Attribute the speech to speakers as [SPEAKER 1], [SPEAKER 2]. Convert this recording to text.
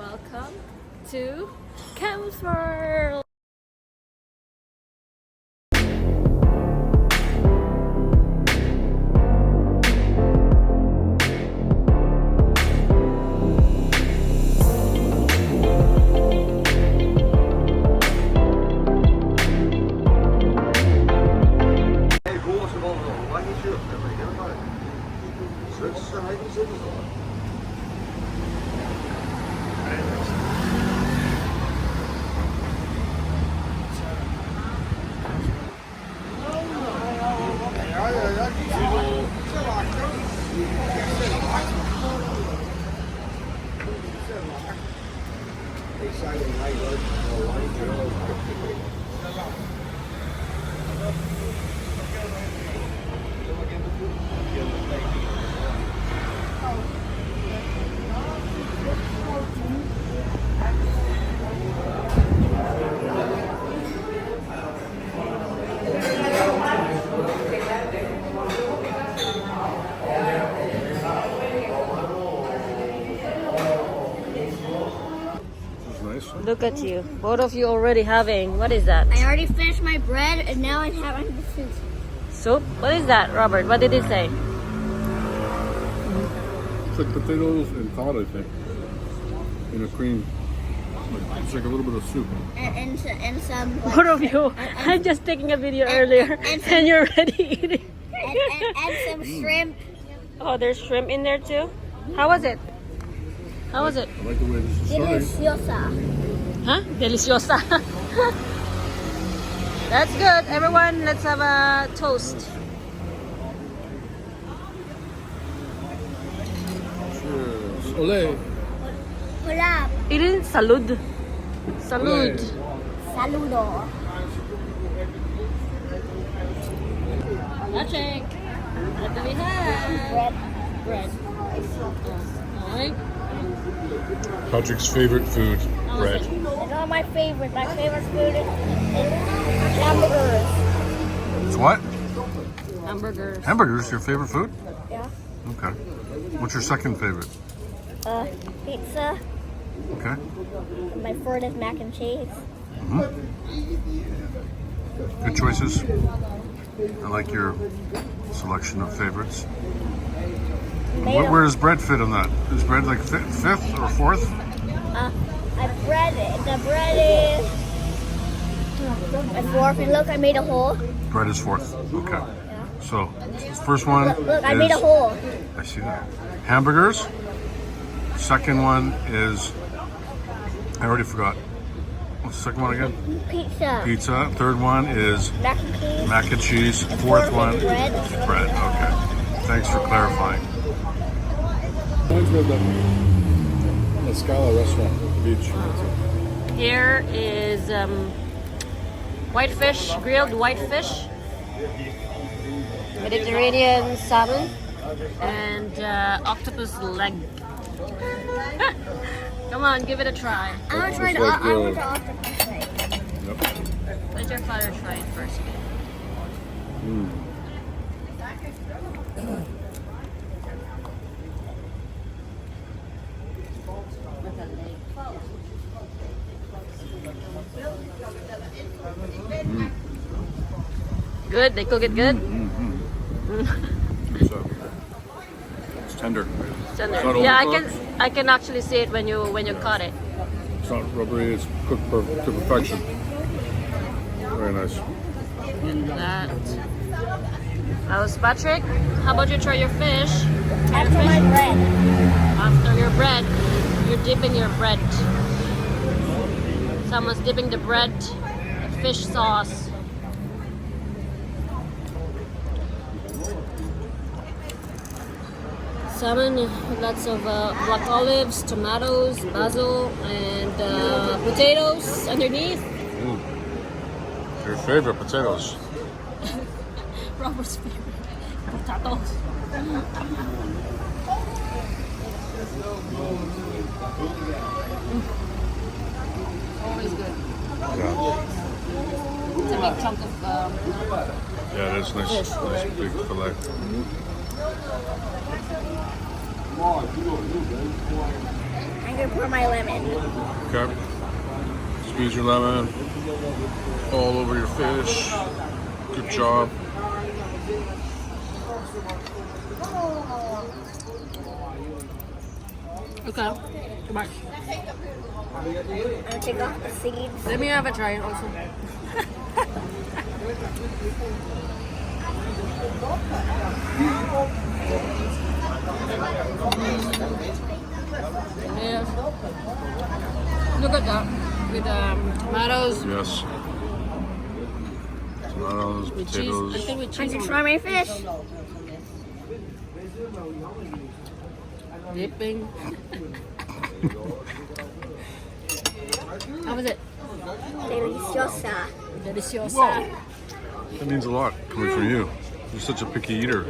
[SPEAKER 1] Welcome to Camp's World. Look at you. Both of you already having. What is that?
[SPEAKER 2] I already finished my bread and now I'm having the soup.
[SPEAKER 1] Soup? What is that, Robert? What did it say?
[SPEAKER 3] It's like potatoes and cod, I think. In a cream. It's like a little bit of soup.
[SPEAKER 2] And some. Like,
[SPEAKER 1] Both of you. I'm just taking a video earlier and you're already eating.
[SPEAKER 2] and some shrimp.
[SPEAKER 1] Oh, there's shrimp in there too? How was it? How was it?
[SPEAKER 3] I like the way this is starting.
[SPEAKER 2] Deliciosa.
[SPEAKER 1] Huh? Deliciosa. That's good. Everyone, let's have a toast.
[SPEAKER 3] Cheers. Ole.
[SPEAKER 2] Hola.
[SPEAKER 1] Irin salud. Salud.
[SPEAKER 2] Saludo.
[SPEAKER 1] Patrick, what do we have?
[SPEAKER 2] Bread.
[SPEAKER 1] Bread. Alright.
[SPEAKER 3] Patrick's favorite food, bread.
[SPEAKER 2] It's not my favorite. My favorite food is hamburgers.
[SPEAKER 3] It's what?
[SPEAKER 1] Hamburgers.
[SPEAKER 3] Hamburgers, your favorite food?
[SPEAKER 2] Yeah.
[SPEAKER 3] Okay. What's your second favorite?
[SPEAKER 2] Pizza.
[SPEAKER 3] Okay.
[SPEAKER 2] My third is mac and cheese.
[SPEAKER 3] Good choices. I like your selection of favorites. Where does bread fit on that? Is bread like fifth or fourth?
[SPEAKER 2] The bread is my fourth. And look, I made a hole.
[SPEAKER 3] Bread is fourth. Okay.
[SPEAKER 2] Yeah.
[SPEAKER 3] So, first one
[SPEAKER 2] Look, I
[SPEAKER 3] is,
[SPEAKER 2] made a hole.
[SPEAKER 3] I see that. Hamburgers. Second one is, I already forgot. What's the second one again?
[SPEAKER 2] Pizza.
[SPEAKER 3] Pizza. Third one is
[SPEAKER 2] Mac and cheese.
[SPEAKER 3] mac and cheese. Fourth one is
[SPEAKER 2] bread.
[SPEAKER 3] bread. Okay. Thanks for clarifying. Reminds me of the Scala restaurant at the beach.
[SPEAKER 1] Here is whitefish, grilled whitefish, Mediterranean salmon, and octopus leg. Come on, give it a try.
[SPEAKER 2] I want to try the octopus leg.
[SPEAKER 3] Yep.
[SPEAKER 1] Let your father try it first. Good? They cook it good?
[SPEAKER 3] It's tender.
[SPEAKER 1] Tender.
[SPEAKER 3] It's not
[SPEAKER 1] Yeah,
[SPEAKER 3] overcooked.
[SPEAKER 1] I can actually see it when you cut it.
[SPEAKER 3] It's not rubbery. It's cooked to perfection. Very nice.
[SPEAKER 1] And that. How's Patrick? How about you try your fish?
[SPEAKER 2] After my bread.
[SPEAKER 1] After your bread, you're dipping your bread. Someone's dipping the bread in fish sauce. Salmon, lots of black olives, tomatoes, basil, and potatoes underneath.
[SPEAKER 3] Your favorite potatoes.
[SPEAKER 1] Robert's favorite potatoes. Always good.
[SPEAKER 3] Yeah.
[SPEAKER 1] It's a big chunk of
[SPEAKER 3] Yeah, that's nice.
[SPEAKER 1] fish.
[SPEAKER 3] Nice big fillet.
[SPEAKER 2] I'm gonna pour my lemon.
[SPEAKER 3] Okay. Squeeze your lemon all over your fish. Good job.
[SPEAKER 1] Okay. Come on.
[SPEAKER 2] I'm gonna take off the seeds.
[SPEAKER 1] Let me have a try also. Yeah. Look at that. With tomatoes.
[SPEAKER 3] Yes. Tomatoes,
[SPEAKER 1] With
[SPEAKER 3] potatoes.
[SPEAKER 1] cheese. I think with
[SPEAKER 2] I'm
[SPEAKER 1] cheese.
[SPEAKER 2] gonna try my fish.
[SPEAKER 1] Dipping. How was it?
[SPEAKER 2] Deliciosa.
[SPEAKER 1] Deliciosa.
[SPEAKER 3] Whoa. That means a lot coming from you. You're such a picky eater.